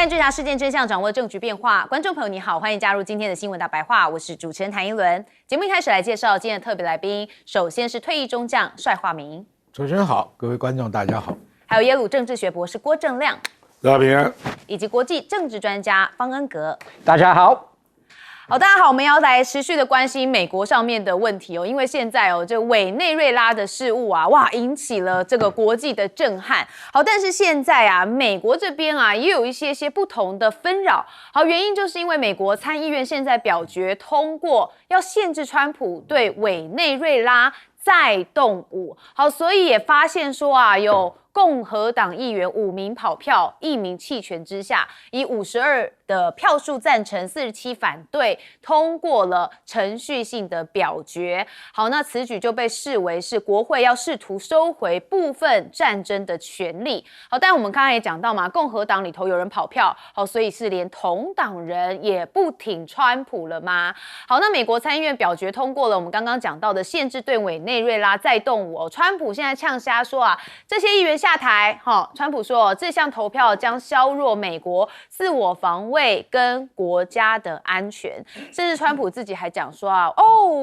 带追查事件真相，掌握证据变化。观众朋友你好，欢迎加入今天的新闻大白话，我是主持人谭英伦。节目一开始来介绍今天的特别来宾，首先是退役中将帅化明。主持人好，各位观众大家好。还有耶鲁政治学博士郭正亮，大家平安。以及国际政治专家方恩格，大家好。好，大家好，我们要来持续的关心美国上面的问题哦，因为现在哦，这委内瑞拉的事务啊，哇，引起了这个国际的震撼。好，但是现在啊，美国这边啊，也有一些不同的纷扰。好，原因就是因为美国参议院现在表决通过，要限制川普对委内瑞拉再动武。好，所以也发现说啊，有共和党议员5名跑票，1名弃权之下，以52的票数赞成，47反对，通过了程序性的表决。好，那此举就被视为是国会要试图收回部分战争的权利。好，但我们刚才也讲到嘛，共和党里头有人跑票，好，所以是连同党人也不挺川普了吗？好，那美国参议院表决通过了我们刚刚讲到的限制对委内瑞拉再动武。川普现在呛瞎说啊，这些议员下台。川普说这项投票将削弱美国自我防卫跟国家的安全，甚至川普自己还讲说啊，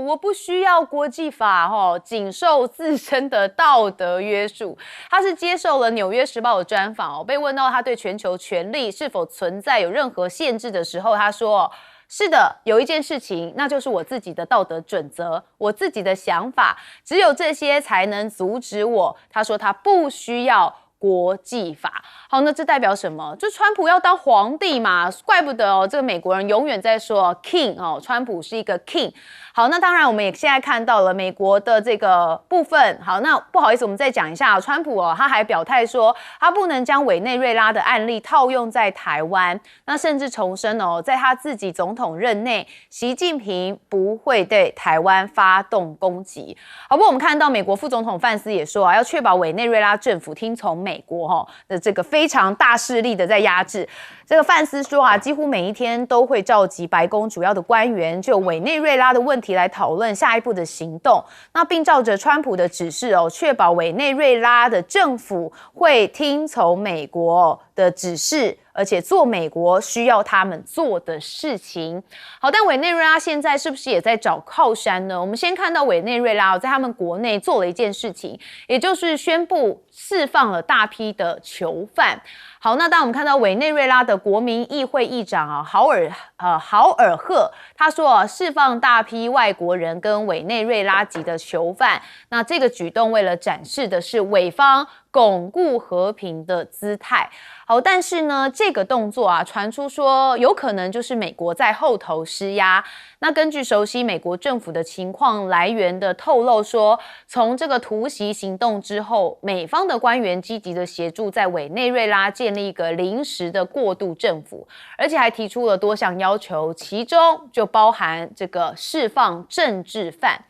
我不需要国际法，仅受自身的道德约束。他是接受了《纽约时报》的专访，被问到他对全球权力是否存在有任何限制的时候，他说是的，有一件事情，那就是我自己的道德准则，我自己的想法，只有这些才能阻止我。他说他不需要国际法。好，那这代表什么？就川普要当皇帝嘛，怪不得这个美国人永远在说 king 川普是一个 king。好，那当然我们也现在看到了美国的这个部分。好，那不好意思，我们再讲一下，川普他还表态说，他不能将委内瑞拉的案例套用在台湾，那甚至重申在他自己总统任内，习近平不会对台湾发动攻击。好，不过我们看到美国副总统范斯也说要确保委内瑞拉政府听从美国的这个非常大势力的在压制。这个范斯说几乎每一天都会召集白宫主要的官员，就委内瑞拉的问题来讨论下一步的行动。那并照着川普的指示确保委内瑞拉的政府会听从美国的指示，而且做美国需要他们做的事情。好，但委内瑞拉现在是不是也在找靠山呢？我们先看到委内瑞拉在他们国内做了一件事情，也就是宣布释放了大批的囚犯。好，那当我们看到委内瑞拉的国民议会议长豪尔赫，他说释放大批外国人跟委内瑞拉籍的囚犯，那这个举动为了展示的是委方巩固和平的姿态。好，但是呢，这个动作传出说有可能就是美国在后头施压。那根据熟悉美国政府的情况来源的透露说，从这个突袭行动之后，美方的官员积极的协助在委内瑞拉建立一个临时的过渡政府，而且还提出了多项要求，其中就包含这个释放政治犯。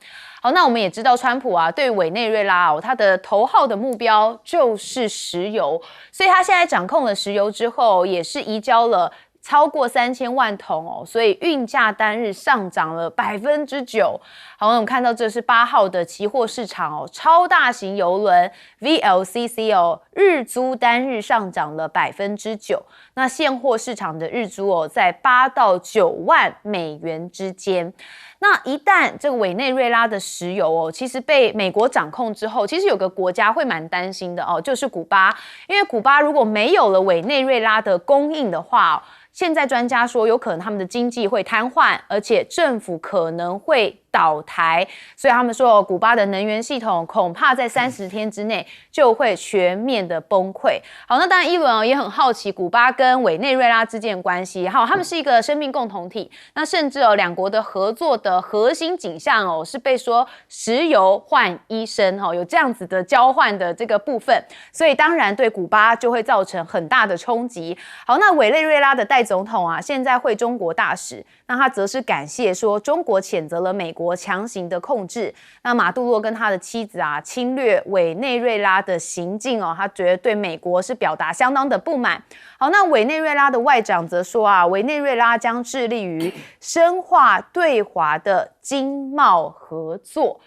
好，那我们也知道川普对委内瑞拉他的头号的目标就是石油，所以他现在掌控了石油之后，也是移交了超过3000万桶所以运价单日上涨了9%。好，我们看到这是8号的期货市场超大型邮轮 VLCC 日租单日上涨了9%。那现货市场的日租在8到9万美元之间。那一旦这个委内瑞拉的石油其实被美国掌控之后，其实有个国家会蛮担心的就是古巴。因为古巴如果没有了委内瑞拉的供应的话，现在专家说有可能他们的经济会瘫痪，而且政府可能会倒台，所以他们说古巴的能源系统恐怕在30天之内就会全面的崩溃。好，那当然一轮也很好奇古巴跟委内瑞拉之间的关系。好，他们是一个生命共同体，那甚至两国的合作的核心景象是被说石油换医生有这样子的交换的这个部分，所以当然对古巴就会造成很大的冲击。好，那委内瑞拉的代总统现在会中国大使，那他则是感谢说中国谴责了美国强行的控制，那马杜罗跟他的妻子侵略委内瑞拉的行径他觉得对美国是表达相当的不满。好，那委内瑞拉的外长则说委内瑞拉将致力于深化对华的经贸合作。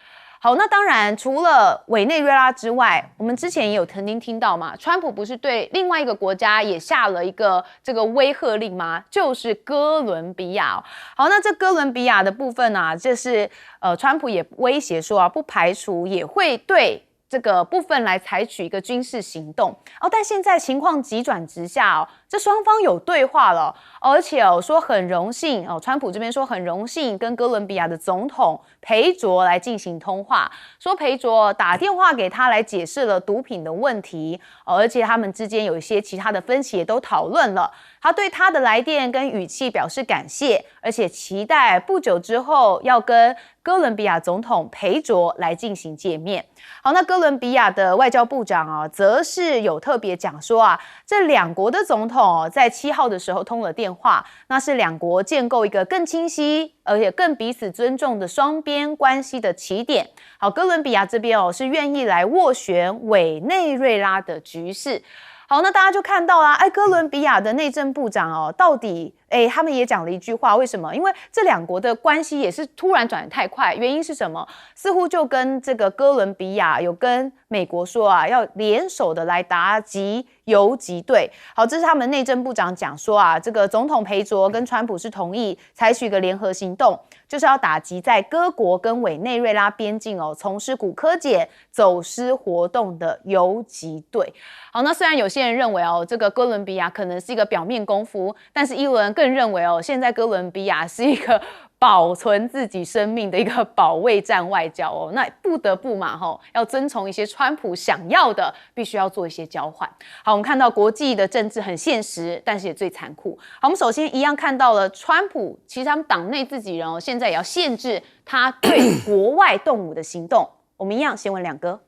好，那当然除了委内瑞拉之外，我们之前也有曾经听到嘛，川普不是对另外一个国家也下了一个这个威吓令吗？就是哥伦比亚。好，那这哥伦比亚的部分啊，这是川普也威胁说啊，不排除也会对这个部分来采取一个军事行动哦，但现在情况急转直下哦，这双方有对话了，而且说很荣幸哦，川普这边说很荣幸跟哥伦比亚的总统裴卓来进行通话，说裴卓打电话给他来解释了毒品的问题，而且他们之间有一些其他的分歧也都讨论了，他对他的来电跟语气表示感谢，而且期待不久之后要跟哥伦比亚总统裴卓来进行见面。好，那哥伦比亚的外交部长啊，则是有特别讲说啊，这两国的总统在7号的时候通了电话，那是两国建构一个更清晰而且更彼此尊重的双边关系的起点。好，哥伦比亚这边是愿意来斡旋委内瑞拉的局势。好，那大家就看到啦，哥伦比亚的内政部长到底他们也讲了一句话，为什么？因为这两国的关系也是突然转得太快，原因是什么？似乎就跟这个哥伦比亚有跟美国说啊，要联手的来打击游击队。好，这是他们内政部长讲说啊，这个总统裴卓跟川普是同意采取一个联合行动，就是要打击在各国跟委内瑞拉边境从事古柯碱走私活动的游击队。好，那虽然有些人认为这个哥伦比亚可能是一个表面功夫，但是伊伦更认为现在哥伦比亚是一个保存自己生命的一个保卫战外交那不得不嘛要遵从一些川普想要的，必须要做一些交换。好，我们看到国际的政治很现实，但是也最残酷。好，我们首先一样看到了川普，其实他们党内自己人现在也要限制他对国外动武的行动。我们一样先问两哥。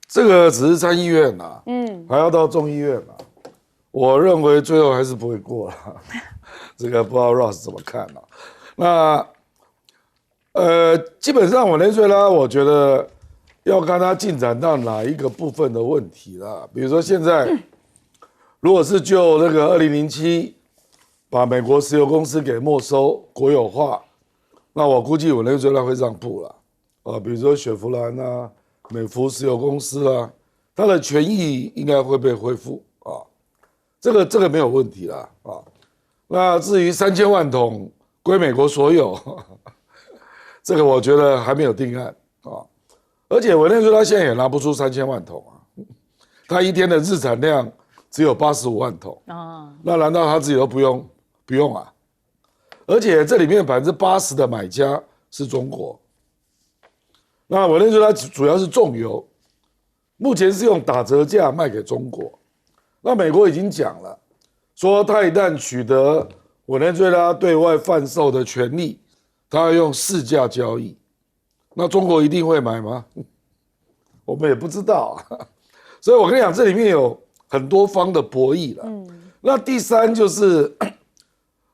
这个只是参议院呐，还要到众议院呐。我认为最后还是不会过了，这个不知道 Ross 怎么看啊？那基本上委内瑞拉，我觉得要看它进展到哪一个部分的问题啦。比如说现在，如果是就那个2007把美国石油公司给没收国有化，那我估计委内瑞拉会让步了比如说雪佛兰啊、美孚石油公司啊，它的权益应该会被恢复这个没有问题啦那至于3000万桶归美国所有，这个我觉得还没有定案而且委内瑞拉现在也拿不出3000万桶它一天的日产量只有85万桶那难道他自己都不用啊？而且这里面80%的买家是中国。那委内瑞拉主要是重油，目前是用打折价卖给中国。那美国已经讲了，说他一旦取得委内瑞拉对外贩售的权利，他要用市价交易。那中国一定会买吗？我们也不知道所以我跟你讲，这里面有很多方的博弈了。那第三就是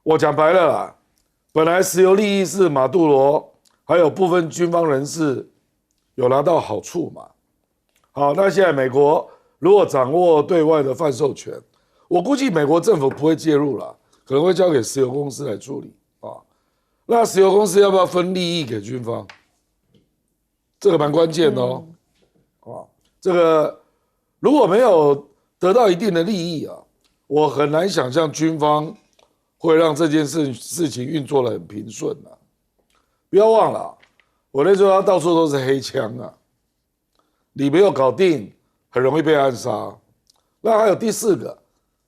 我讲白了啦，本来石油利益是马杜罗还有部分军方人士有拿到好处嘛。好，那现在美国如果掌握对外的贩售权，我估计美国政府不会介入了，可能会交给石油公司来处理那石油公司要不要分利益给军方？这个蛮关键的这个如果没有得到一定的利益我很难想象军方会让这件事情运作得很平顺不要忘了，委内瑞拉到处都是黑枪你没有搞定，很容易被暗杀。那还有第4个，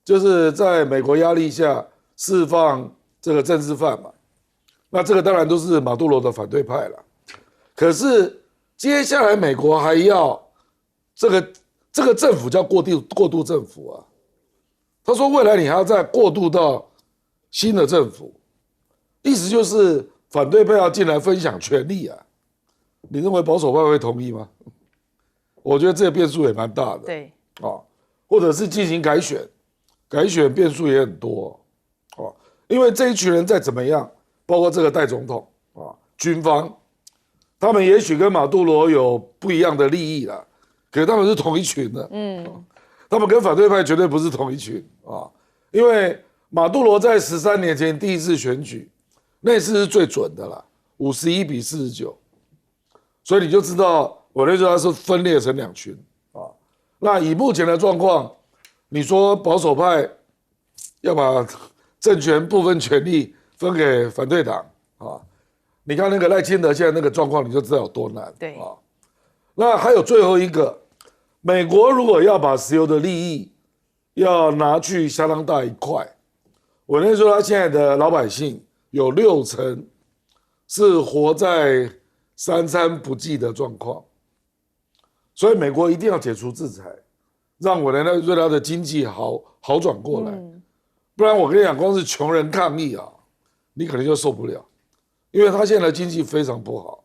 就是在美国压力下释放这个政治犯嘛。那这个当然都是马杜罗的反对派了。可是接下来美国还要这个政府叫过渡政府他说未来你还要再过渡到新的政府，意思就是反对派要进来分享权力你认为保守派会同意吗？我觉得这个变数也蛮大的。对或者是进行改选变数也很多因为这一群人再怎么样，包括这个代总统军方，他们也许跟马杜罗有不一样的利益啦，可是他们是同一群的。他们跟反对派绝对不是同一群因为马杜罗在13年前第一次选举，那次是最准的啦，51比49。所以你就知道委内瑞拉是分裂成2群啊。那以目前的状况，你说保守派要把政权部分权力分给反对党啊，你看那个赖清德现在那个状况，你就知道有多难。对啊，那还有最后一个，美国如果要把石油的利益要拿去相当大一块，委内瑞拉现在的老百姓有60%是活在三餐不继的状况，所以美国一定要解除制裁，让委内瑞拉的经济好转过来。不然我跟你讲，光是穷人抗议啊，你可能就受不了，因为他现在的经济非常不好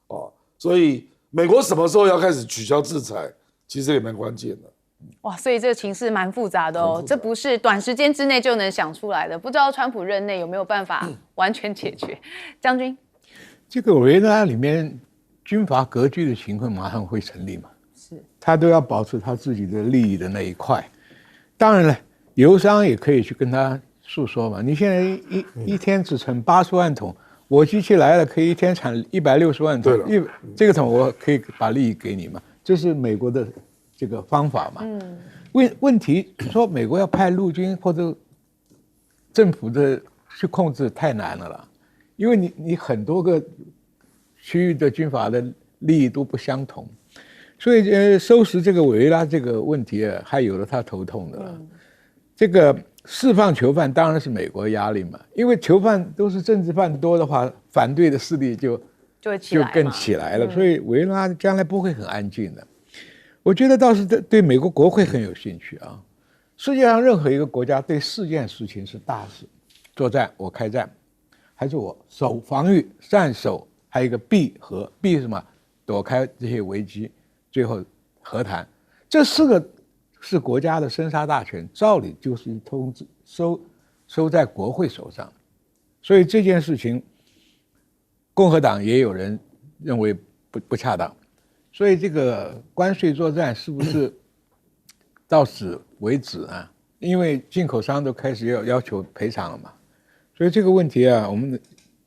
啊，所以美国什么时候要开始取消制裁，其实也蛮关键的。哇，所以这个情势蛮复杂的哦，这不是短时间之内就能想出来的，不知道川普任内有没有办法完全解决。将军，这个委内瑞拉里面军阀割据的情况马上会成立嘛？是，他都要保持他自己的利益的那一块。当然了，油商也可以去跟他诉说嘛。你现在一天只产80万桶，我机器来了可以一天产160万桶，这个桶我可以把利益给你嘛？这是美国的这个方法嘛。问题说美国要派陆军或者政府的去控制太难了啦，因为你很多个区域的军阀的利益都不相同，所以收拾这个委内瑞拉这个问题啊，还有了他头痛的了。这个释放囚犯当然是美国压力嘛，因为囚犯都是政治犯多的话，反对的势力就更起来了，所以委内瑞拉将来不会很安静的。我觉得倒是对美国国会很有兴趣啊。世界上任何一个国家对4件事情是大事：作战我开战，还是我守防御战守，还有一个避和避是什么？躲开这些危机，最后和谈。这4个是国家的生杀大权，照理就是收在国会手上。所以这件事情，共和党也有人认为不恰当。所以这个关税作战是不是到此为止啊？因为进口商都开始要求赔偿了嘛。所以这个问题啊，我们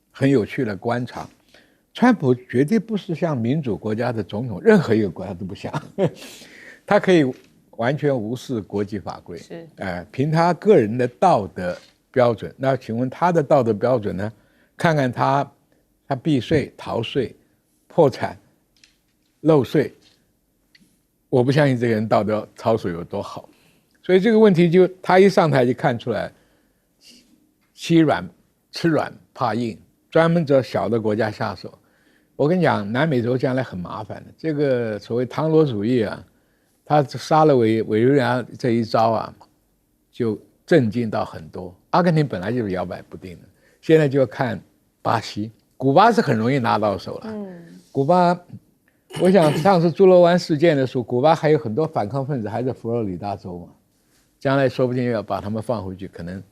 很有趣的观察。川普绝对不是像民主国家的总统，任何一个国家都不像，他可以完全无视国际法规，凭他个人的道德标准。那请问他的道德标准呢？看看他避税、逃税、破产、漏税，我不相信这个人道德操守有多好。所以这个问题就他一上台就看出来，吃软怕硬，专门找小的国家下手。我跟你讲，南美洲将来很麻烦的。这个所谓唐罗主义啊，他杀了委内瑞拉这一招啊，就震惊到很多。阿根廷本来就是摇摆不定的，现在就要看巴西、古巴是很容易拿到手了。古巴，我想上次猪猡湾事件的时候，古巴还有很多反抗分子还在佛罗里达州嘛，将来说不定要把他们放回去，可能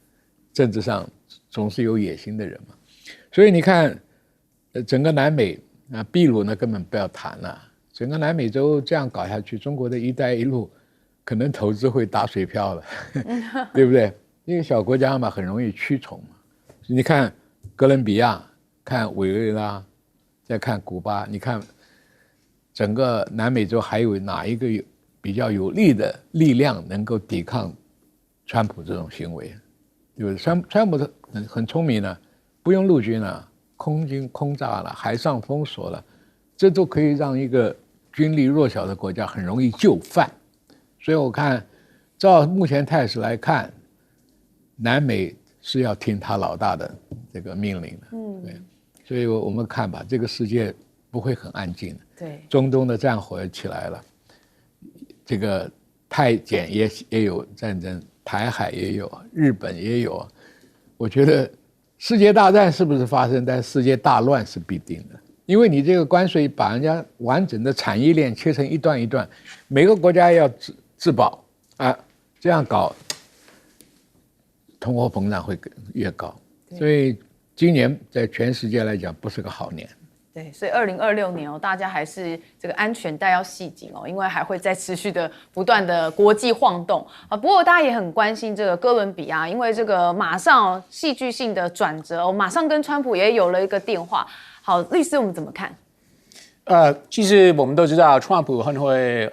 政治上总是有野心的人嘛。所以你看，整个南美啊，秘鲁呢根本不要谈了。整个南美洲这样搞下去，中国的一带一路可能投资会打水漂了，对不对？一个小国家嘛，很容易屈从嘛。你看哥伦比亚，看委内瑞拉，再看古巴，你看整个南美洲还有哪一个比较有力的力量能够抵抗川普这种行为？对不对？川普很聪明呢，不用陆军了，空军空炸了，海上封锁了，这都可以让一个军力弱小的国家很容易就范。所以我看，照目前态势来看，南美是要听他老大的这个命令的。对，所以我们看吧，这个世界不会很安静的。对，中东的战火起来了，这个泰柬也有战争，台海也有，日本也有。我觉得世界大战是不是发生，但世界大乱是必定的。因为你这个关税把人家完整的产业链切成一段一段，每个国家要自保啊，这样搞，通货膨胀会越高。所以今年在全世界来讲不是个好年。对，所以2026年哦，大家还是这个安全带要系紧哦，因为还会再持续的不断的国际晃动啊。不过大家也很关心这个哥伦比亚，因为这个马上戏剧性的转折哦，马上跟川普也有了一个电话。好，律师我们怎么看？其实我们都知道，川普很会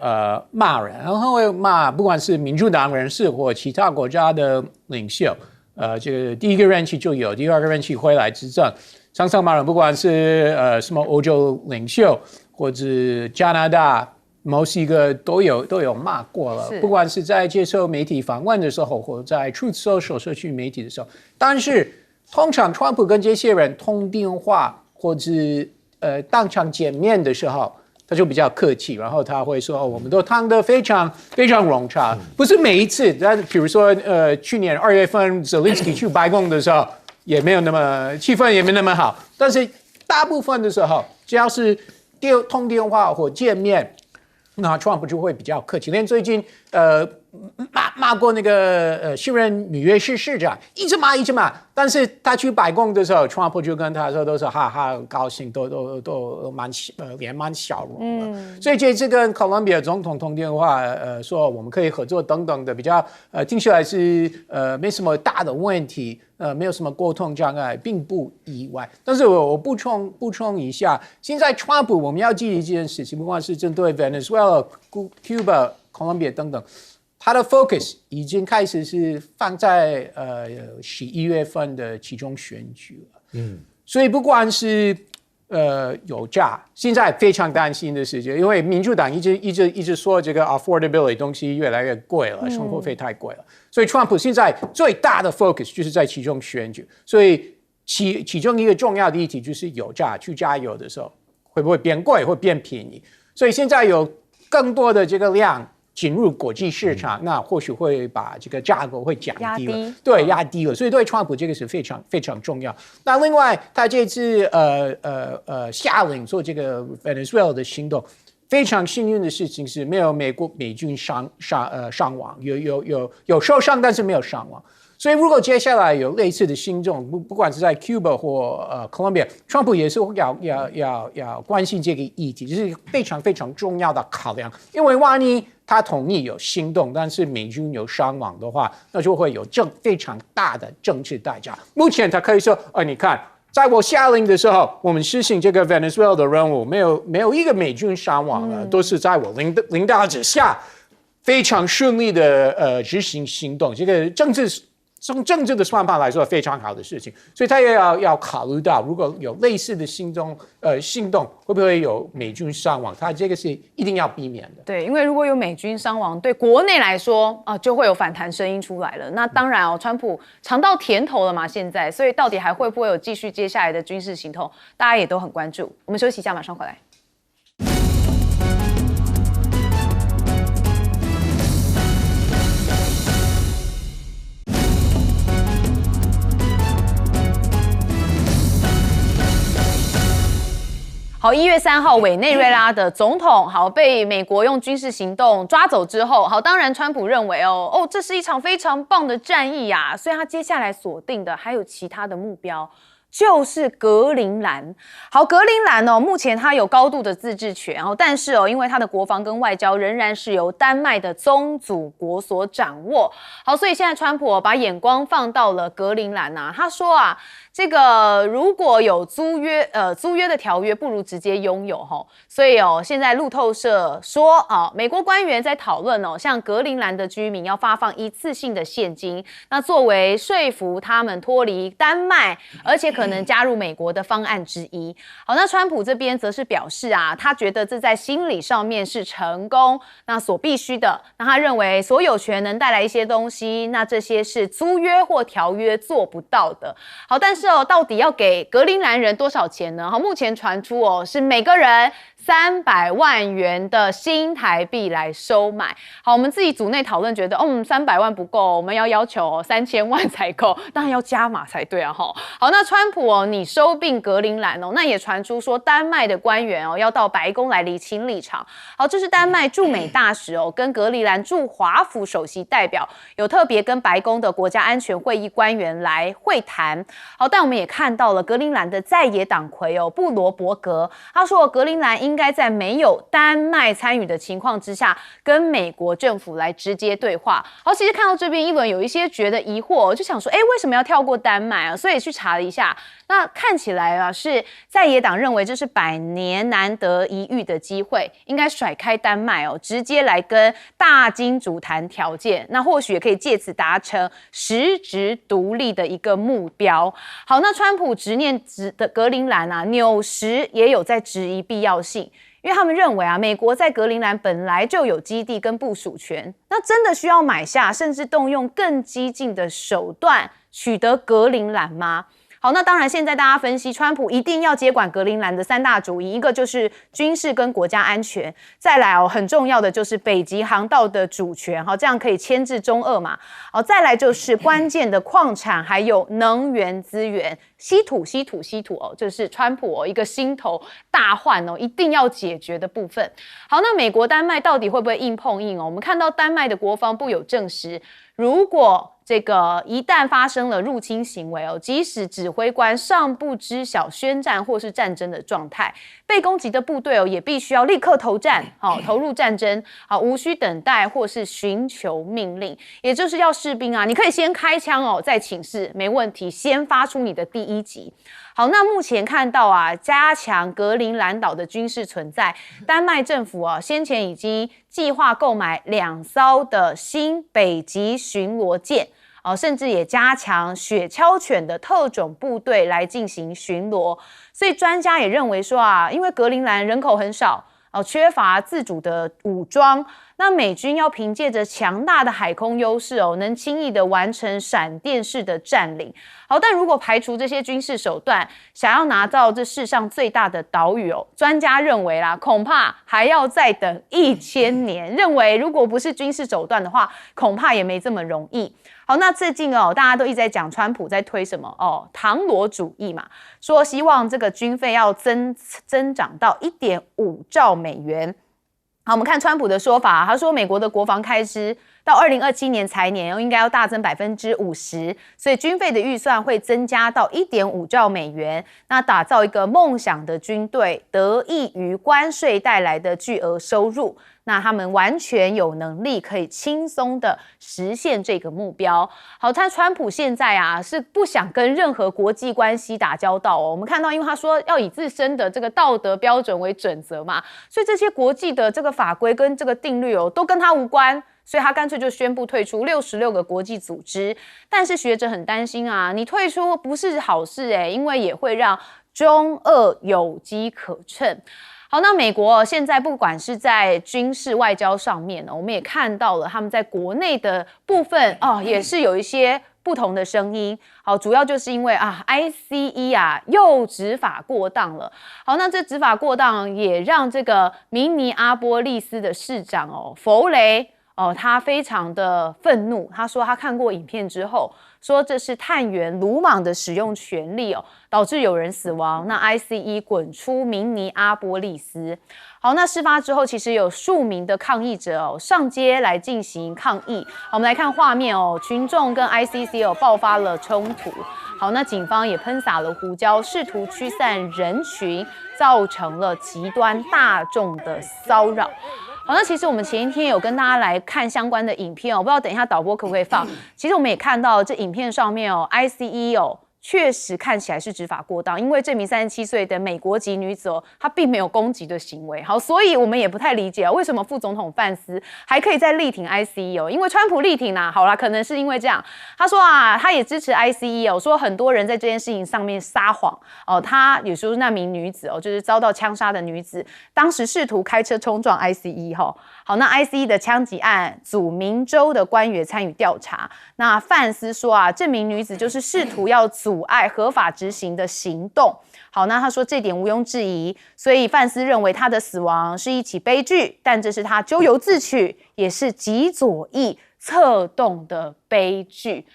骂人，很会骂，不管是民主党人士或其他国家的领袖。这个第一个任期就有，第二个任期回来执政，常常骂人，不管是什么欧洲领袖或者加拿大某几个都有骂过了，不管是在接受媒体访问的时候，或者在 Truth Social 社区媒体的时候。但是通常川普跟这些人通电话或者当场见面的时候，他就比较客气，然后他会说我们都谈得非常非常融洽，不是每一次，但比如说去年2月份 Zelensky 去白宫的时候，也没有那么气氛也没那么好，但是大部分的时候，只要是通电话或见面，那 Trump 就会比较客气，连最近骂过那个现任纽约市市长，一直骂，但是他去白宫的时候 ，Trump 就跟他说都是哈哈高兴，都脸蛮笑容了。所以这次跟哥伦比亚总统通电话，说我们可以合作等等的，比较听起来是没什么大的问题，没有什么沟通障碍，并不意外。但是我补充一下，现在 Trump 我们要记一件事情，不管是针对 Venezuela、Cuba、Colombia 等等。他的 focus 已经开始是放在11月份的其中选举了，所以不管是油价，现在非常担心的是，因为民主党一直说这个 affordability 东西越来越贵了，生活费太贵了，所以 Trump 现在最大的 focus 就是在其中选举，所以其中一个重要的议题就是油价，去加油的时候会不会变贵，会变便宜，所以现在有更多的这个量进入国际市场，那或许会把这个价格会降低了，对，压低了，所以对川普这个是非常非常重要。那另外，他这次下令做这个 Venezuela 的行动，非常幸运的事情是没有美军伤亡，有受伤，但是没有伤亡。所以，如果接下来有类似的行动，不管是在 Cuba 或Colombia， 川普也是要关心这个议题，这是非常非常重要的考量。因为万一他同意有行动，但是美军有伤亡的话，那就会有非常大的政治代价。目前他可以说，你看，在我下令的时候，我们实行这个 Venezuela 的任务，没有一个美军伤亡了，都是在我领导之下非常顺利的执行行动。这个从政治的算法来说，非常好的事情，所以他也要考虑到，如果有类似的行动，会不会有美军伤亡？他这个是一定要避免的。对，因为如果有美军伤亡，对国内来说就会有反弹声音出来了。那当然川普尝到甜头了嘛，现在，所以到底还会不会有继续接下来的军事行动，大家也都很关注。我们休息一下，马上回来。好，1月3号，委内瑞拉的总统被美国用军事行动抓走之后，当然川普认为这是一场非常棒的战役啊，所以他接下来锁定的还有其他的目标。就是格陵兰。好，格陵兰目前它有高度的自治权，但是因为它的国防跟外交仍然是由丹麦的宗主国所掌握。好，所以现在川普把眼光放到了格陵兰啊，他说这个如果有租约的条约，不如直接拥有所以现在路透社说美国官员在讨论向格陵兰的居民要发放一次性的现金，那作为说服他们脱离丹麦，而且可能加入美国的方案之一。好，那川普这边则是表示他觉得这在心理上面是成功，那所必须的。那他认为所有权能带来一些东西，那这些是租约或条约做不到的。好，但是到底要给格陵兰人多少钱呢？目前传出是每个人300万元的新台币来收买。好，我们自己组内讨论觉得300万不够，我们要求3000万才够，当然要加码才对啊。好，那川普你收并格陵兰那也传出说丹麦的官员要到白宫来厘清立场。好，这是丹麦驻美大使跟格陵兰驻华府首席代表有特别跟白宫的国家安全会议官员来会谈。好，但我们也看到了格陵兰的在野党魁布罗伯格，他说格陵兰因应该在没有丹麦参与的情况之下，跟美国政府来直接对话。好，其实看到这边，一文有一些觉得疑惑，就想说，为什么要跳过丹麦啊？所以去查了一下，那看起来啊，是在野党认为这是100年难得一遇的机会，应该甩开丹麦哦，直接来跟大金主谈条件，那或许也可以借此达成实质独立的一个目标。好，那川普执念的格陵兰啊，纽时也有在质疑必要性。因为他们认为啊，美国在格陵兰本来就有基地跟部署权，那真的需要买下，甚至动用更激进的手段取得格陵兰吗？好，那当然，现在大家分析，川普一定要接管格陵兰的3大主义，一个就是军事跟国家安全，再来很重要的就是北极航道的主权，这样可以牵制中俄嘛。再来就是关键的矿产还有能源资源，稀土这是川普一个心头大患一定要解决的部分。好，那美国丹麦到底会不会硬碰硬我们看到丹麦的国防部有证实，如果这个一旦发生了入侵行为即使指挥官尚不知晓宣战或是战争的状态，被攻击的部队也必须要立刻投战，投入战争，无需等待或是寻求命令，也就是要士兵啊，你可以先开枪再请示，没问题，先发出你的第一击。好，那目前看到啊，加强格陵兰岛的军事存在，丹麦政府先前已经计划购买2艘的新北极巡逻舰，甚至也加强雪橇犬的特种部队来进行巡逻。所以专家也认为说啊，因为格陵兰人口很少，缺乏自主的武装，那美军要凭借着强大的海空优势能轻易的完成闪电式的占领。好，但如果排除这些军事手段，想要拿到这世上最大的岛屿专家认为啦，恐怕还要再等1000年。认为如果不是军事手段的话，恐怕也没这么容易。好，那最近大家都一直在讲川普在推什么唐罗主义嘛，说希望这个军费要增长到1.5兆美元。好，我们看川普的说法，他说美国的国防开支到2027年财年应该要大增50%，所以军费的预算会增加到1.5兆美元。那打造一个梦想的军队，得益于关税带来的巨额收入。那他们完全有能力可以轻松的实现这个目标。好，但川普现在啊是不想跟任何国际关系打交道我们看到，因为他说要以自身的这个道德标准为准则嘛，所以这些国际的这个法规跟这个定律都跟他无关。所以他干脆就宣布退出66个国际组织。但是学者很担心啊，你退出不是好事因为也会让中俄有机可乘。好，那美国现在不管是在军事外交上面我们也看到了他们在国内的部分也是有一些不同的声音。好，主要就是因为ICE 又执法过当了。好，那这执法过当也让这个明尼阿波利斯的市长弗雷他非常的愤怒，他说他看过影片之后，说这是探员鲁莽的使用权力导致有人死亡。那 ICE 滚出明尼阿波利斯。好，那事发之后，其实有数名的抗议者上街来进行抗议。好，我们来看画面群众跟 ICC 爆发了冲突。好，那警方也喷洒了胡椒，试图驱散人群，造成了极端大众的骚扰。好，那其实我们前一天有跟大家来看相关的影片我不知道等一下导播可不可以放。其实我们也看到这影片上面ICE确实看起来是执法过当，因为这名37岁的美国籍女子她并没有攻击的行为。好，所以我们也不太理解为什么副总统范斯还可以再力挺 ICE 因为川普力挺好啦，可能是因为这样。他说他也支持 ICE 说很多人在这件事情上面撒谎他也说那名女子就是遭到枪杀的女子，当时试图开车冲撞 ICE 好，那 ICE 的枪击案组明州的官员参与调查。那范斯说这名女子就是试图要阻碍合法执行的行动。好，那他说这点毋庸置疑，所以范斯认为他的死亡是一起悲剧，但这是他咎由自取，也是极左翼策动的悲剧。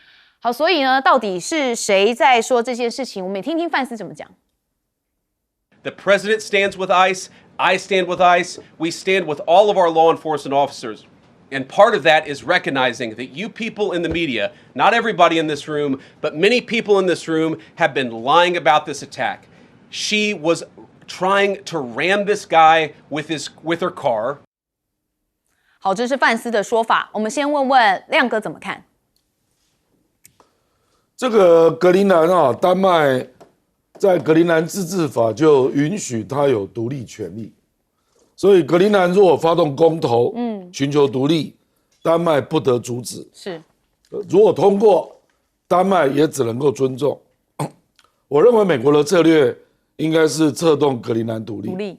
好，所以呢，到底是谁在说这件事情？我们也听听范斯怎么讲。The president stands with ICE. I stand with ICE. We stand with all of our law enforcement officers. And part of that is recognizing that you people in the media, not everybody in this room, but many people in this room have been lying about this attack. She was trying to ram this guy with her car. 好，这是范斯的说法。我们先问问亮哥怎么看？这个格陵兰啊，丹麦在格陵兰自治法就允许他有独立权利，所以格陵兰如果发动公投，寻求独立，丹麦不得阻止。是，如果通过，丹麦也只能够尊重。我认为美国的策略应该是策动格陵兰独立，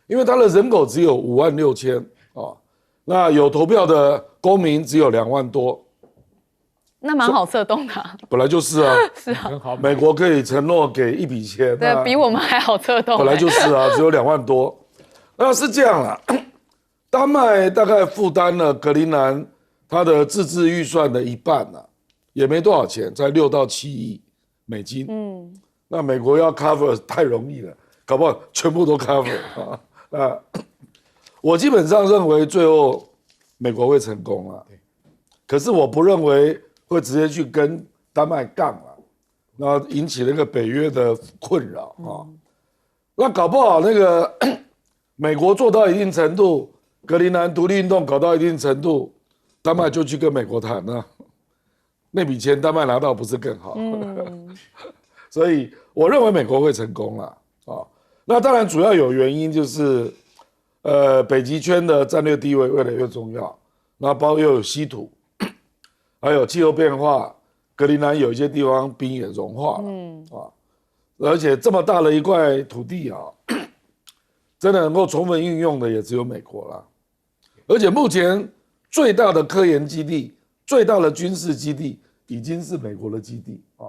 因为它的人口只有56000啊，那有投票的公民只有2万多。那蛮好策动的、啊，本来就是啊，是啊，美国可以承诺给一笔钱，对比我们还好策动、本来就是啊，只有2万多。那是这样啦，丹麦大概负担了格陵兰它的自治预算的一半啊，也没多少钱，才6到7亿美金。那美国要 cover 太容易了，搞不好全部都 cover 啊。那我基本上认为最后美国会成功啊，可是我不认为会直接去跟丹麦杠啊，那引起那个北约的困扰啊。那搞不好那个美国做到一定程度，格陵兰独立运动搞到一定程度，丹麦就去跟美国谈了，那笔钱丹麦拿到不是更好？所以我认为美国会成功了啊。那当然主要有原因就是，北极圈的战略地位越来越重要，那包括又有稀土。还有气候变化，格陵兰有一些地方冰也融化了，而且这么大的一块土地啊，真的能够充分运用的也只有美国了。而且目前最大的科研基地、最大的军事基地已经是美国的基地啊，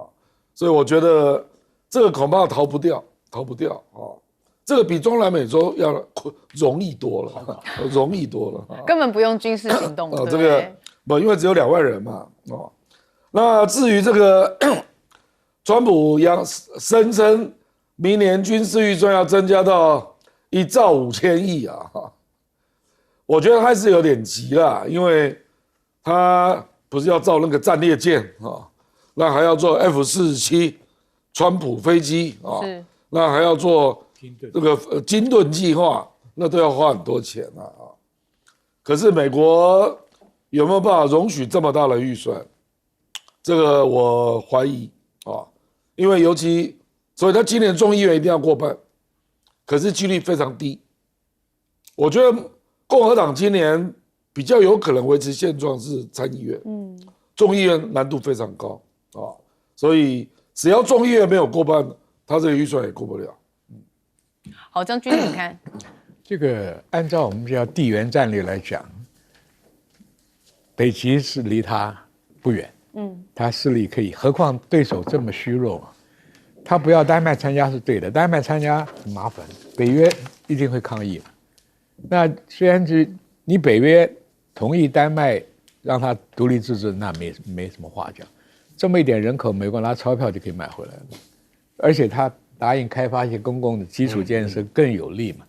所以我觉得这个恐怕逃不掉啊。这个比中南美洲要容易多了，容易多了，根本不用军事行动了。这个不，因为只有2万人嘛，那至于这个川普声称明年军事预算要增加到1兆5千亿啊，我觉得还是有点急啦，因为他不是要造那个战列舰啊，那还要做 F-47川普飞机啊，那还要做这个金盾计划，那都要花很多钱啊。可是美国有没有办法容许这么大的预算？这个我怀疑啊，因为尤其，所以他今年众议院一定要过半，可是几率非常低。我觉得共和党今年比较有可能维持现状是参议院，众议院难度非常高啊，所以只要众议院没有过半，他这个预算也过不了。好，将军你看，这个按照我们叫地缘战略来讲，北极是离他不远，他势力可以，何况对手这么虚弱，他不要丹麦参加是对的，丹麦参加很麻烦，北约一定会抗议。那虽然你北约同意丹麦让他独立自治，那没什么话讲，这么一点人口，美国拿钞票就可以买回来了，而且他答应开发一些公共的基础建设更有利嘛。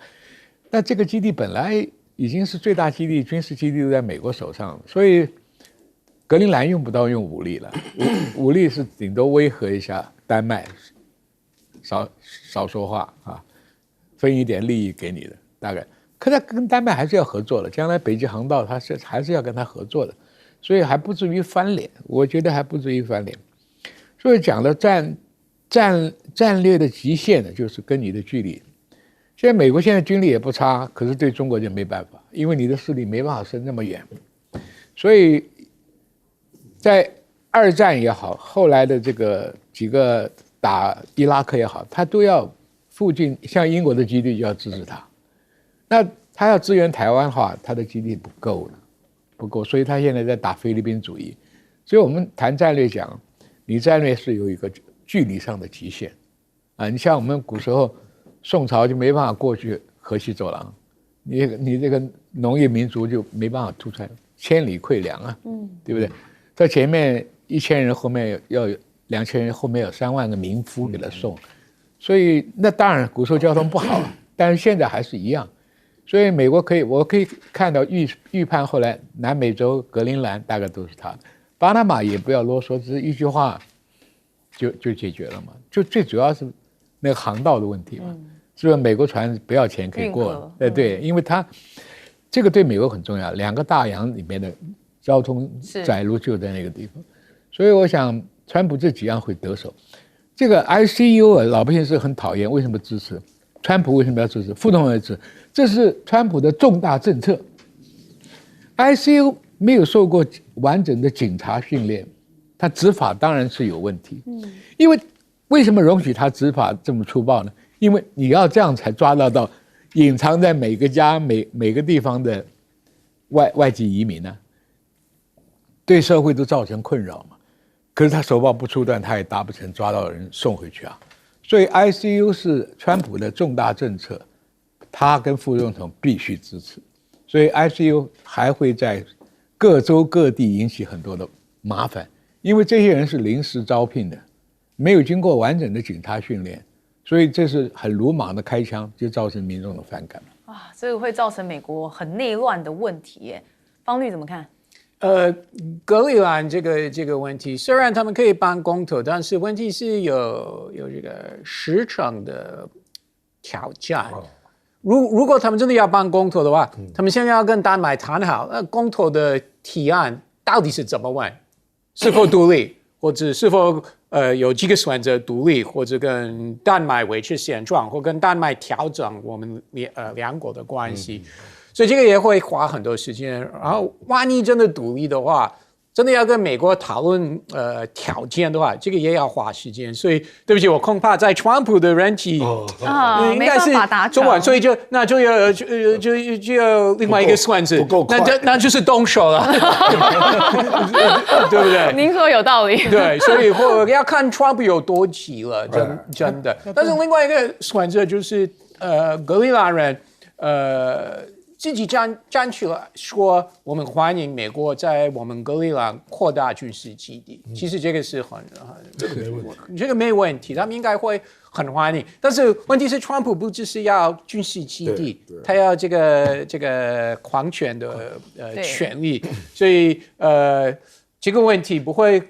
那这个基地本来已经是最大基地，军事基地都在美国手上，所以格陵兰用不到用武力了，武力是顶多威吓一下丹麦，少说话啊，分一点利益给你的大概。可他跟丹麦还是要合作的，将来北极航道他还是要跟他合作的，所以还不至于翻脸，我觉得还不至于翻脸。所以讲的战略的极限呢，就是跟你的距离。现在美国现在军力也不差，可是对中国就没办法，因为你的势力没办法伸那么远。所以在2战也好，后来的这个几个打伊拉克也好，他都要附近像英国的基地就要支持他。那他要支援台湾的话，他的基地不够，所以他现在在打菲律宾主义。所以我们谈战略讲，你战略是有一个距离上的极限啊。你像我们古时候宋朝就没办法过去河西走廊，你这个农业民族就没办法突出来，千里馈粮啊，对不对？在前面1000人，后面要有2000人，后面有3万个民夫给他送，所以那当然古时候交通不好，但是现在还是一样。所以美国我可以看到预判后来南美洲格陵兰大概都是他的，巴拿马也不要啰嗦，只是一句话就解决了嘛。就最主要是那个航道的问题嘛，是不是美国船不要钱可以过？对，因为它这个对美国很重要，两个大洋里面的交通窄路就在那个地方，所以我想川普这几样会得手。这个 ICU 啊，老百姓是很讨厌，为什么支持？川普为什么要支持？副总统也支持，这是川普的重大政策。ICU 没有受过完整的警察训练，他执法当然是有问题。因为什么容许他执法这么粗暴呢？因为你要这样才抓到隐藏在每个家每个地方的外籍移民呢，对社会都造成困扰嘛。可是他手报不出段，他也达不成抓到人送回去啊。所以 ICU 是川普的重大政策，他跟副总统必须支持。所以 ICU 还会在各州各地引起很多的麻烦，因为这些人是临时招聘的，没有经过完整的警察训练，所以这是很鲁莽的开枪，就造成民众的反感。这个会造成美国很内乱的问题耶。方律怎么看？格陵兰这个问题，虽然他们可以办公投，但是问题是有这个时程的挑战。如果他们真的要办公投的话，他们现在要跟丹麦谈好，那公投的提案到底是怎么问？是否独立，或者是否有几个选择独立，或者跟丹麦维持现状，或跟丹麦调整我们两国的关系。所以这个也会花很多时间，然后万一真的独立的话，真的要跟美国讨论条件的话，这个也要花时间。所以对不起，我恐怕在川普的人气应该是中晚，所以就要另外一个选择，那就是动手了，对不对？您说有道理。对，所以要看川普有多急了，真的。但是另外一个选择就是格陵兰人自己站起来说，我们欢迎美国在我们格陵兰扩大军事基地。其实这个是这个没问题，他们应该会很欢迎。但是问题是，川普不只是要军事基地，他要这个狂权的权利，所以这个问题不会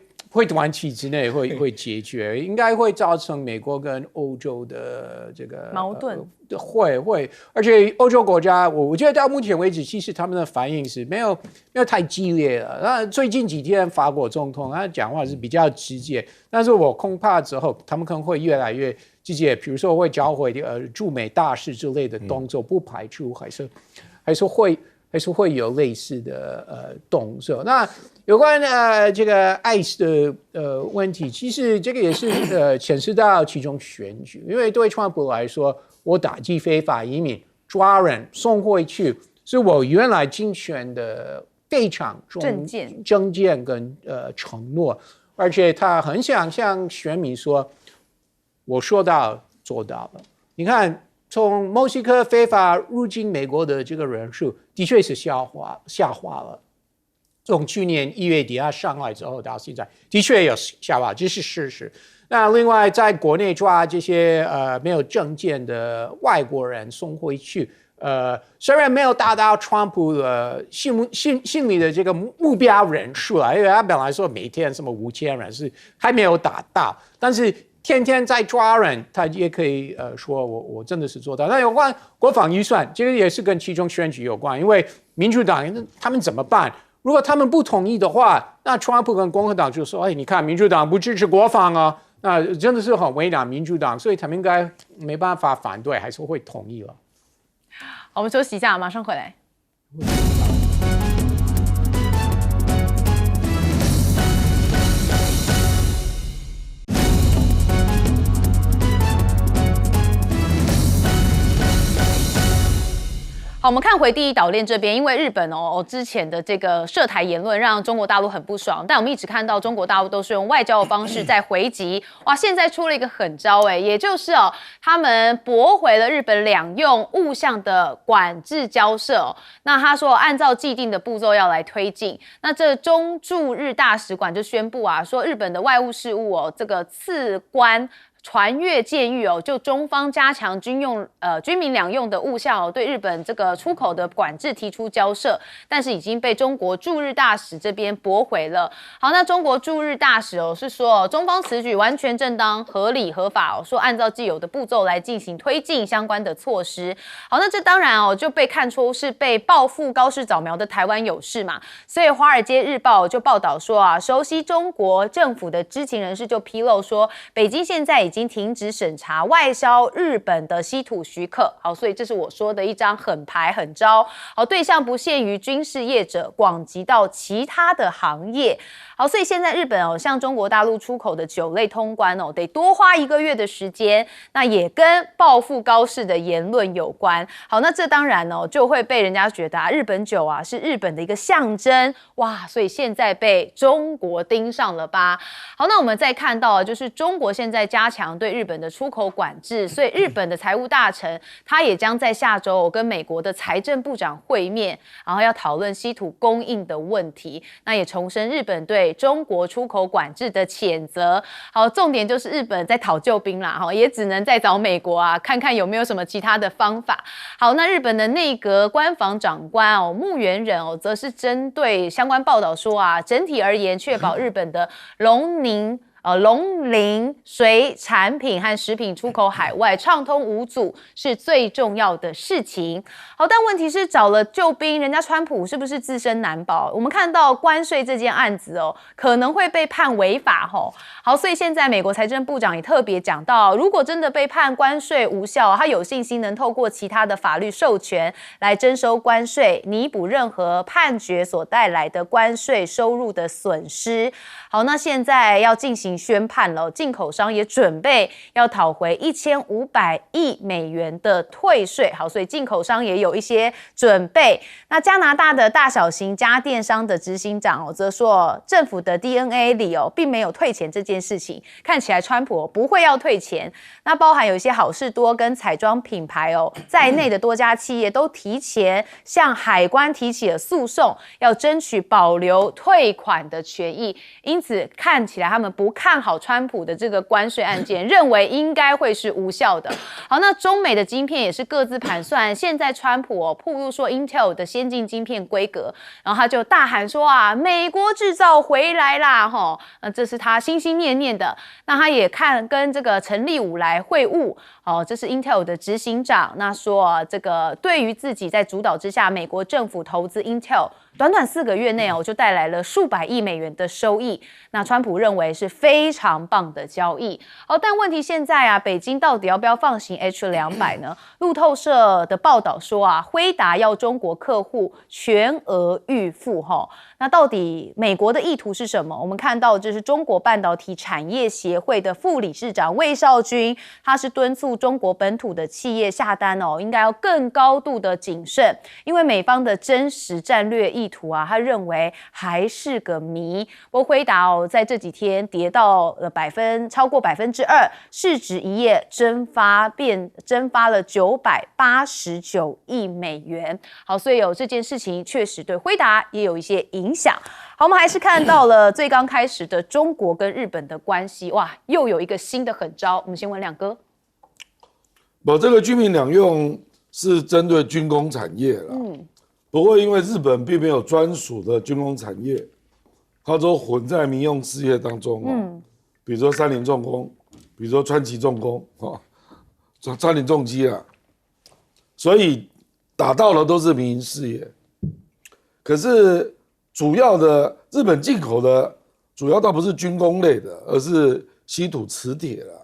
短期之内会解决，应该会造成美国跟欧洲的这个矛盾。会，而且欧洲国家，我觉得到目前为止，其实他们的反应是没有太激烈了。那最近几天，法国总统他讲话是比较直接，但是我恐怕之后他们可能会越来越直接，比如说会召回驻美大使之类的动作，不排除还是会有类似的动作。那有关这个 ICE 的问题，其实这个也是牵涉到其中选举，因为对川普来说，我打击非法移民、抓人送回去，是我原来竞选的非常政见跟承诺，而且他很想向选民说，我说到做到了。你看，从墨西哥非法入境美国的这个人数，的确是下滑了。从去年1月底他上来之后到现在，的确有下滑，这是事实。那另外，在国内抓这些没有证件的外国人送回去，虽然没有达到川普的心里的这个目标人数啊，因为他本来说每天什么5000人是还没有达到，但是天天在抓人，他也可以说我真的是做到。那有关国防预算，这个也是跟其中选举有关，因为民主党他们怎么办？如果他们不同意的话，那川普跟共和党就说：“哎，你看民主党不支持国防啊。”那真的是很为难民主党，所以他们应该没办法反对，还是会同意了。好，我们休息一下，马上回来。好，我们看回第一岛链这边，因为日本之前的这个涉台言论让中国大陆很不爽，但我们一直看到中国大陆都是用外交的方式在回击。哇，现在出了一个狠招也就是他们驳回了日本两用物项的管制交涉那他说按照既定的步骤要来推进。那这中驻日大使馆就宣布说日本的外务事务这个次官传阅建议就中方加强军民两用的物项对日本这个出口的管制提出交涉，但是已经被中国驻日大使这边驳回了。好，那中国驻日大使是说中方此举完全正当、合理、合法说按照既有的步骤来进行推进相关的措施。好，那这当然就被看出是被报复高市早苗的台湾有事嘛，所以《华尔街日报》就报道说熟悉中国政府的知情人士就披露说，北京现在已经停止审查外销日本的稀土许可。好，所以这是我说的一张狠牌狠招。好，对象不限于军事业者，广及到其他的行业。好，所以现在日本向中国大陆出口的酒类通关得多花1个月的时间，那也跟报复高市的言论有关。好，那这当然就会被人家觉得日本酒是日本的一个象征哇，所以现在被中国盯上了吧。好，那我们再看到就是中国现在加强对日本的出口管制，所以日本的财务大臣他也将在下周跟美国的财政部长会面，然后要讨论稀土供应的问题。那也重申日本对中国出口管制的谴责。好，重点就是日本在讨救兵啦，也只能再找美国看看有没有什么其他的方法。好，那日本的内阁官房长官木原忍则是针对相关报道说整体而言，确保日本的农林水产品和食品出口海外畅通无阻是最重要的事情。好，但问题是找了救兵，人家川普是不是自身难保？我们看到关税这件案子可能会被判违法好，所以现在美国财政部长也特别讲到，如果真的被判关税无效，他有信心能透过其他的法律授权来征收关税，弥补任何判决所带来的关税收入的损失。好，那现在要进行宣判了，进口商也准备要讨回1500亿美元的退税。好，所以进口商也有一些准备。那加拿大的大小型家电商的执行长则说，政府的 DNA 里并没有退钱这件事情，看起来川普不会要退钱。那包含有一些好事多跟彩妆品牌在内的多家企业都提前向海关提起了诉讼，要争取保留退款的权益。因此看起来他们不看好川普的这个关税案件，认为应该会是无效的。好，那中美的晶片也是各自盘算，现在川普曝露说 Intel 的先进晶片规格，然后他就大喊说美国制造回来啦这是他心心念念的。那他也跟这个陈立武来会晤这是 Intel 的执行长，那说这个对于自己在主导之下，美国政府投资 Intel短短4个月内就带来了数百亿美元的收益。那川普认为是非常棒的交易。好，但问题现在北京到底要不要放行 H200 呢？路透社的报道说辉达要中国客户全额预付那到底美国的意图是什么？我们看到这是中国半导体产业协会的副理事长魏少军，他是敦促中国本土的企业下单应该要更高度的谨慎，因为美方的真实战略意图他认为还是个谜。不过辉达在这几天跌到超过2%，市值一夜蒸发了989亿美元。好，所以这件事情确实对辉达也有一些影响。好，我们还是看到了最刚开始的中国跟日本的关系，哇，又有一个新的狠招。我们先问亮哥。这个军民两用是针对军工产业啦。不过因为日本并没有专属的军工产业，它都混在民用事业当中比如说三菱重工，比如说川崎重工川菱重机所以打到的都是民营事业。可是主要的日本进口的主要倒不是军工类的，而是稀土磁铁啦，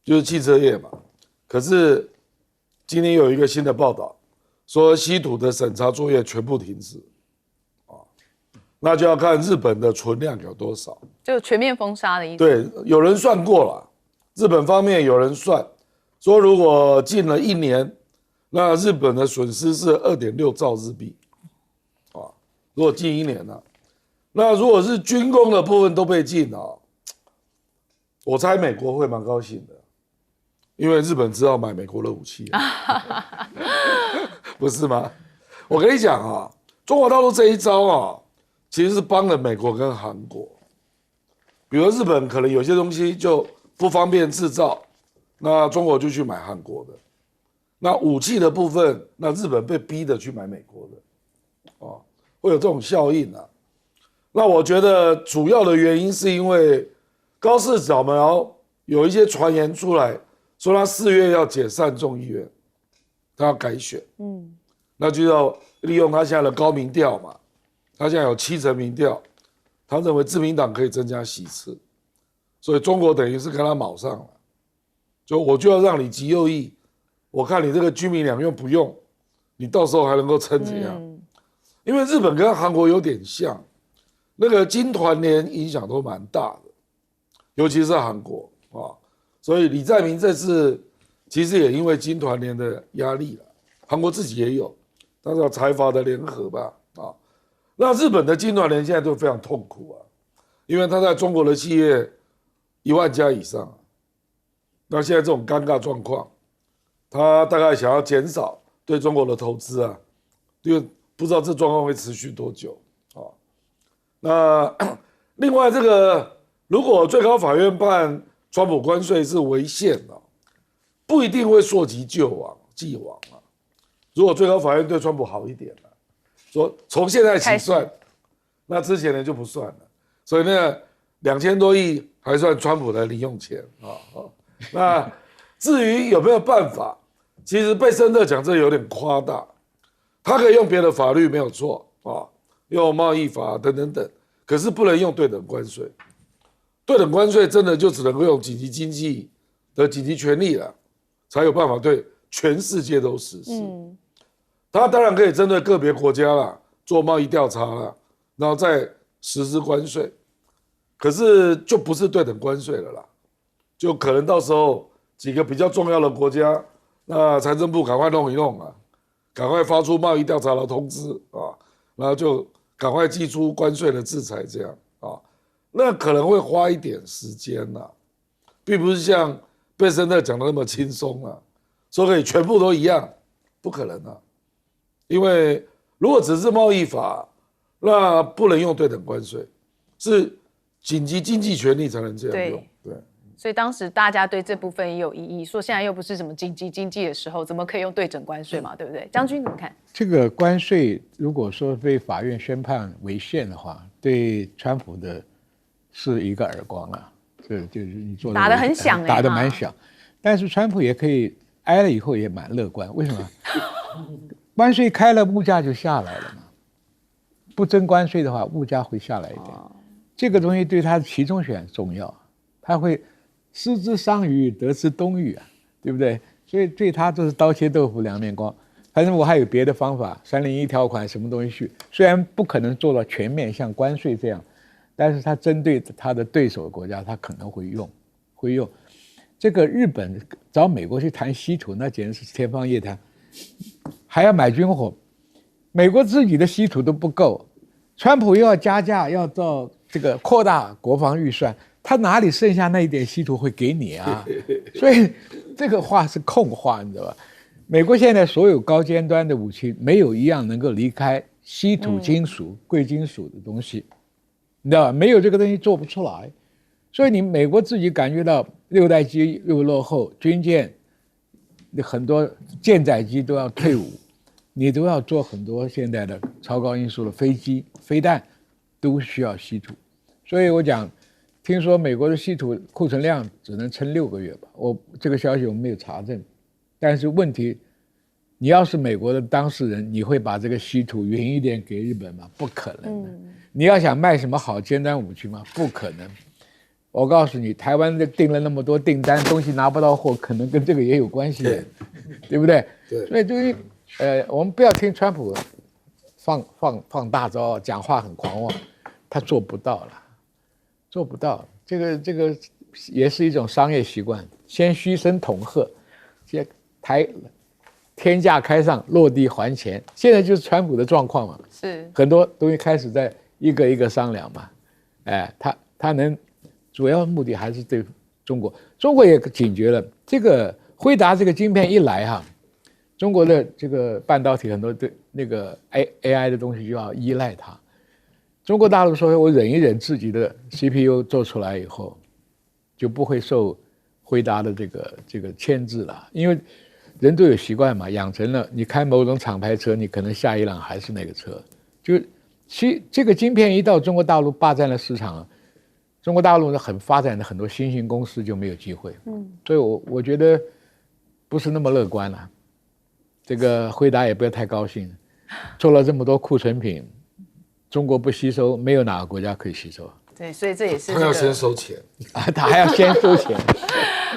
就是汽车业嘛。可是今天有一个新的报道，说稀土的审查作业全部停止那就要看日本的存量有多少，就全面封杀的意思。对，有人算过了，日本方面有人算说，如果禁了1年，那日本的损失是2.6兆日币如果禁1年那如果是军工的部分都被禁我猜美国会蛮高兴的，因为日本知道买美国的武器不是吗？我跟你讲中国大陆这一招其实是帮了美国跟韩国。比如日本可能有些东西就不方便制造，那中国就去买韩国的。那武器的部分，那日本被逼的去买美国的，会有这种效应啊。那我觉得主要的原因是因为高市早苗有一些传言出来，说他4月要解散众议院，他要改选，那就要利用他现在的高民调嘛，他现在有70%民调，他认为自民党可以增加席次，所以中国等于是跟他卯上了，就我就要让你极右翼，我看你这个军民两用不用，你到时候还能够撑怎样？因为日本跟韩国有点像，那个金团联影响都蛮大的，尤其是韩国啊，所以李在明这次其实也因为金团联的压力了，韩国自己也有，但是财阀的联合吧啊，那日本的金团联现在都非常痛苦啊，因为他在中国的企业1万家以上，那现在这种尴尬状况，他大概想要减少对中国的投资啊，因为不知道这状况会持续多久啊。那另外这个，如果最高法院判川普关税是违宪啊，不一定会溯及既往啊。如果最高法院对川普好一点啊，说从现在起算，那之前的就不算了。所以呢，2000多亿还算川普的零用钱啊。那至于有没有办法，其实贝森特讲这有点夸大。他可以用别的法律没有错啊，用贸易法等等等，可是不能用对等关税。对等关税真的就只能够用紧急经济的紧急权利了，才有办法对全世界都实施。他当然可以针对个别国家啦做贸易调查啦，然后再实施关税，可是就不是对等关税了啦，就可能到时候几个比较重要的国家，那财政部赶快弄一弄啊。赶快发出贸易调查的通知啊，然后就赶快祭出关税的制裁，这样啊，那可能会花一点时间呐，并不是像贝森特讲的那么轻松啊，说可以全部都一样，不可能啊，因为如果只是贸易法，那不能用对等关税，是紧急经济权利才能这样用，对。所以当时大家对这部分也有异议，说现在又不是什么紧急经济的时候，怎么可以用对等关税嘛，对不对？将军怎么看？这个关税如果说被法院宣判违宪的话，对川普的是一个耳光啊，这就是你做的打得很响，打得蛮响。但是川普也可以挨了以后也蛮乐观，为什么？关税开了，物价就下来了嘛。不征关税的话，物价会下来一点。这个东西对他的期中选重要，他会失之桑榆，得之冬雨啊，对不对？所以对他都是刀切豆腐两面光。反正我还有别的方法，301条款什么东西去，虽然不可能做到全面像关税这样，但是他针对他的对手国家，他可能会用。这个日本找美国去谈稀土，那简直是天方夜谭，还要买军火，美国自己的稀土都不够，川普又要加价，要到这个扩大国防预算。他哪里剩下那一点稀土会给你啊？所以这个话是空话，你知道吧？美国现在所有高尖端的武器，没有一样能够离开稀土金属、贵金属的东西，你知道吧？没有这个东西做不出来。所以你美国自己感觉到6代机又落后，军舰很多舰载机都要退伍，你都要做很多现在的超高音速的飞机、飞弹，都需要稀土。所以我讲。听说美国的稀土库存量只能撑6个月吧，这个消息我没有查证，但是问题，你要是美国的当事人，你会把这个稀土匀一点给日本吗？不可能的。你要想卖什么好尖端武器吗？不可能。我告诉你，台湾订了那么多订单，东西拿不到货，可能跟这个也有关系，对不对？对。所以就是我们不要听川普放大招，讲话很狂妄，他做不到了。做不到，这个也是一种商业习惯，先嘘声恐吓，先天价开上，落地还钱。现在就是川普的状况嘛，是很多东西开始在一个一个商量嘛，他能主要目的还是对中国也警觉了，这个辉达这个晶片一来哈，中国的这个半导体很多对那个 AI 的东西就要依赖它。中国大陆说，我忍一忍自己的 CPU 做出来以后，就不会受回答的这个牵制了，因为人都有习惯嘛，养成了你开某种厂牌车，你可能下一辆还是那个车。就这个晶片一到中国大陆霸占了市场，中国大陆呢很发展的很多新兴公司就没有机会。所以我觉得不是那么乐观了。这个辉达也不要太高兴，做了这么多库存品，中国不吸收，没有哪个国家可以吸收。对，所以这也是他要先收钱他还要先收钱。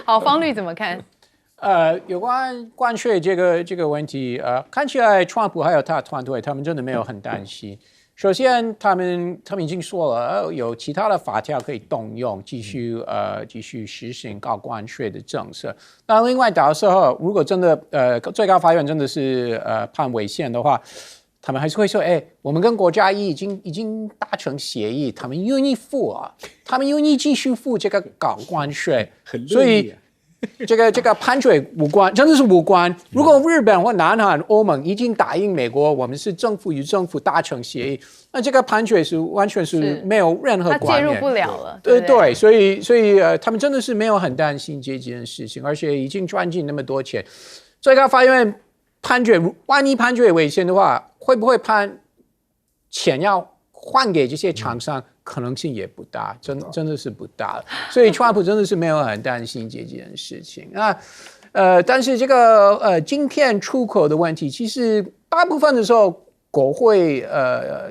好，方律怎么看？有关关税这个问题，看起来川普还有他的团队，他们真的没有很担心。首先，他们已经说了，有其他的法条可以动用，继续实行高关税的政策。那另外，到时候如果真的最高法院真的是判违宪的话，他们还是会说，我们跟国家已经达成协议，他们愿意付啊，他们愿意继续付这个高关税，所以。这个判决无关，真的是无关。如果日本或南韩、欧盟已经答应美国，我们是政府与政府达成协议，那这个判决是完全是没有任何关联，他介入不了了。对，所以他们真的是没有很担心这件事情，而且已经赚进那么多钱。最高法院判决，万一判决违宪的话，会不会判钱要换给这些厂商？可能性也不大，真的是不大，所以川普真的是没有很担心这件事情。那但是这个晶片出口的问题，其实大部分的时候，国会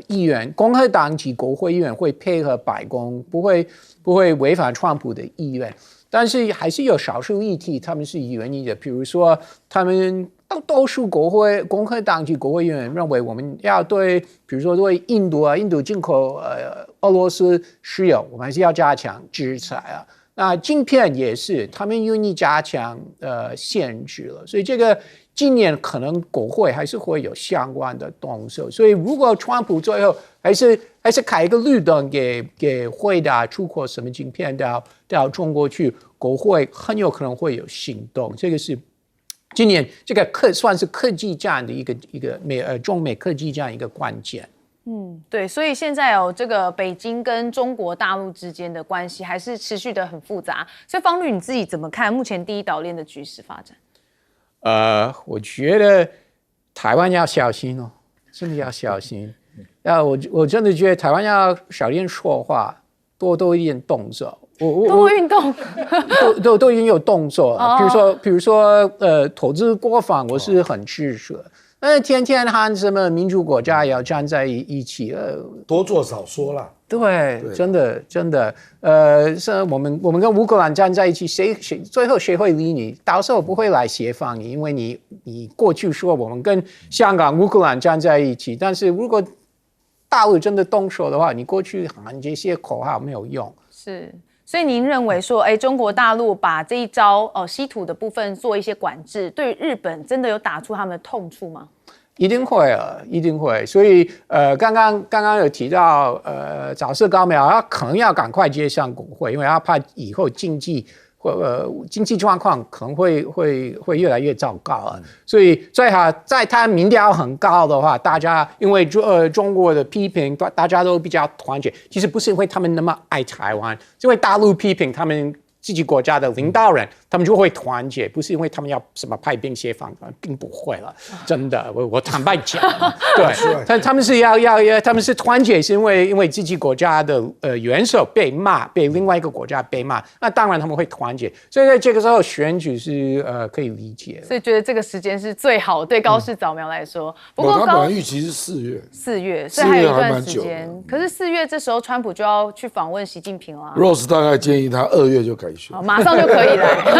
议员，共和党及国会议员会配合白宫，不会违反川普的意愿。但是还是有少数议题他们是愿意的，比如说他们多数共和党及国会议员认为我们要对，比如说对印度进口俄罗斯石油，我们还是要加强制裁啊。那晶片也是，他们愿意加强限制了，所以这个今年可能国会还是会有相关的动作。所以如果川普最后还是开一个绿灯给辉达出口什么晶片到中国去，国会很有可能会有行动。这个是今年这个算是科技战的一个中美科技战一个关键。对，所以现在这个北京跟中国大陆之间的关系还是持续的很复杂。所以方律你自己怎么看目前第一岛链的局势发展？我觉得台湾要小心哦，真的要小心。我真的觉得台湾要少点说话，多一点动作。多运动，都已经有动作了。比如说投资国防，我是很支持的。天天和什么民主国家也要站在一起，多做少说啦。对，真的，是我们跟乌克兰站在一起，最后谁会理你？到时候不会来协防你，因为你过去说我们跟香港、乌克兰站在一起，但是如果大陆真的动手的话，你过去喊这些口号没有用。是。所以您认为说，中国大陆把这一招稀土的部分做一些管制，对于日本真的有打出他们的痛处吗？一定会啊，一定会。所以刚刚有提到早市高苗，他可能要赶快接上国会，因为他怕以后经济状况可能会越来越糟糕啊。所以最好在他民调很高的话，大家因为中国的批评，大家都比较团结。其实不是因为他们那么爱台湾，是因为大陆批评他们自己国家的领导人，他们就会团结，不是因为他们要什么派兵协防，并不会了，真的，我坦白讲，对，他们是他们是团结，是因为自己国家的元首被骂，被另外一个国家被骂，那当然他们会团结，所以在这个时候选举是可以理解的，所以觉得这个时间是最好对高市早苗来说。不过他本来预期是4月，所以还有一段时间。可是4月这时候川普就要去访问习近平了。Rose 大概建议他2月就改选，马上就可以来。